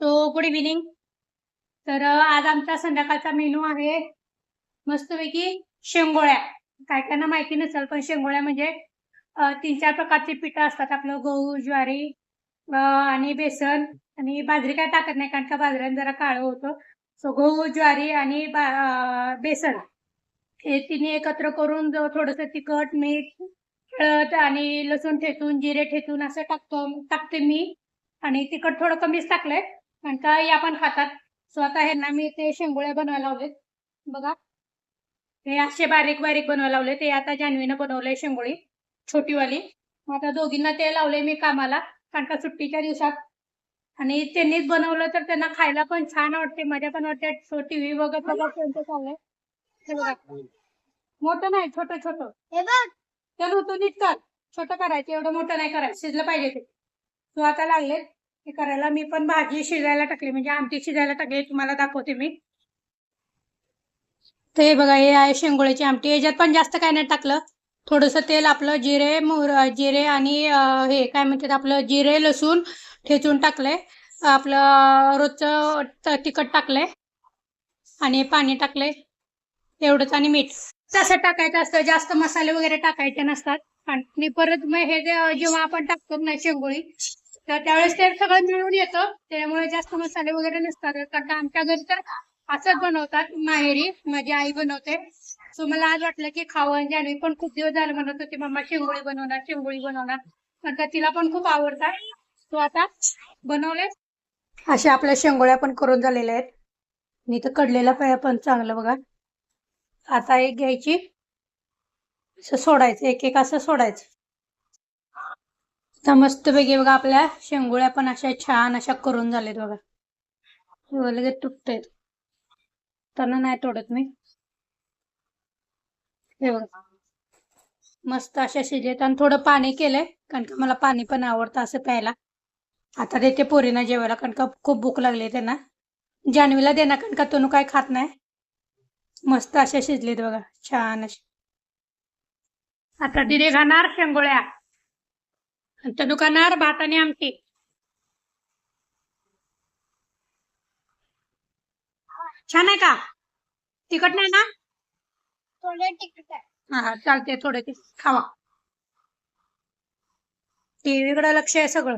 Good evening. तर आज आमचा संध्याकाळचा मेनू आहे मस्तपैकी शेंगोळ्या. काय काय ना माहिती नसेल पण शेंगोळ्या म्हणजे 3-4 प्रकारचे पिठं असतात. आपलं गहू, ज्वारी आणि बेसन आणि बाजरी काय टाकत नाही कारण का बाजरीने जरा काळं होतं. सो गहू, ज्वारी आणि बेसन हे तिन्ही एकत्र करून थोडंसं तिखट, मीठ, हळद आणि लसूण ठेचून, जिरे ठेचून असं टाकते मी. आणि तिखट थोडं कमीच टाकलंय कारण का या पण खातात. सो आता ह्यांना मी ते शेंगोळ्या बनवायला लावलेत बघा. हे असे बारीक बारीक बनवायला लावले. ते आता जान्हवीनं बनवलंय शेंगोळी छोटीवाली. आता दोघींना ते लावले मी कामाला कारण का सुट्टीच्या दिवसात. आणि त्यांनीच बनवलं तर त्यांना खायला पण छान वाटते, मजा पण वाटते. टीव्ही बघत बघत त्यांचं चाललंय. हे बघा, मोठं नाही, छोटं छोटं. हे बघ चल तू नीट कर. छोटं करायचं, एवढं मोठं नाही करायचं, शिजलं पाहिजे ते. तो आता लागले हे करायला. मी पण भाजी शिजायला टाकली, म्हणजे आमटी शिजायला टाकली. तुम्हाला दाखवते मी. ते बघा, हे आहे शेंगोळ्याची आमटी. याच्यात पण जास्त काय नाही टाकलं. थोडंसं तेल, आपलं जिरे आणि हे काय म्हणतात आपलं जिरे लसूण ठेचून टाकलंय. आपलं रोजचं तिखट टाकलंय आणि पाणी टाकलंय एवढंच आणि मीठ. तसं टाकायचं असतं, जास्त मसाले वगैरे टाकायचे नसतात. आणि परत मग हे जेव्हा आपण टाकतो ना शेंगोळी, तर त्यावेळेस ते सगळं मिळून येतं. त्यामुळे जास्त मसाले वगैरे नसतात. कारण आमच्या घरी तर असंच बनवतात. माहेरी माझी आई बनवते. सो मला आज वाटलं की खावं. जान्हवी पण खूप दिवस झाले म्हणत होती मम्मा शेंगोळी बनवणार, शेंगोळी बनवणार. कारण का तिला पण खूप आवडतात. तो आता बनवले. अशा आपल्या शेंगोळ्या पण करून झालेल्या आहेत. आणि तर कडलेला पण चांगलं बघा. आता एक घ्यायची, असं सोडायचं, एक एक असं सोडायचं. आता मस्त पैकी बघा आपल्या शेंगोळ्या पण अशा छान अशा करून झालेत बघा. लगेच तुटतायत, त्यांना नाही तोडत मी. हे बघा मस्त अशा शिजलेत. आणि थोडं पाणी केलंय कारण का मला पाणी पण आवडतं असं प्यायला. आता देते पोरींना जेवायला कारण का खूप भूक लागली त्यांना. जान्हवीला देणार कारण का तनु काय खात नाही. मस्त अशा शिजलेत बघा छान अशा. आता दिदी खाणार शेंगोळ्या, तनु खाणार भात आणि आमटी. छान आहे का? तिखट नाही ना? थोडे तिखट आहे. हा चालते, थोडे ते खावा. टीव्हीकडे लक्ष आहे सगळं.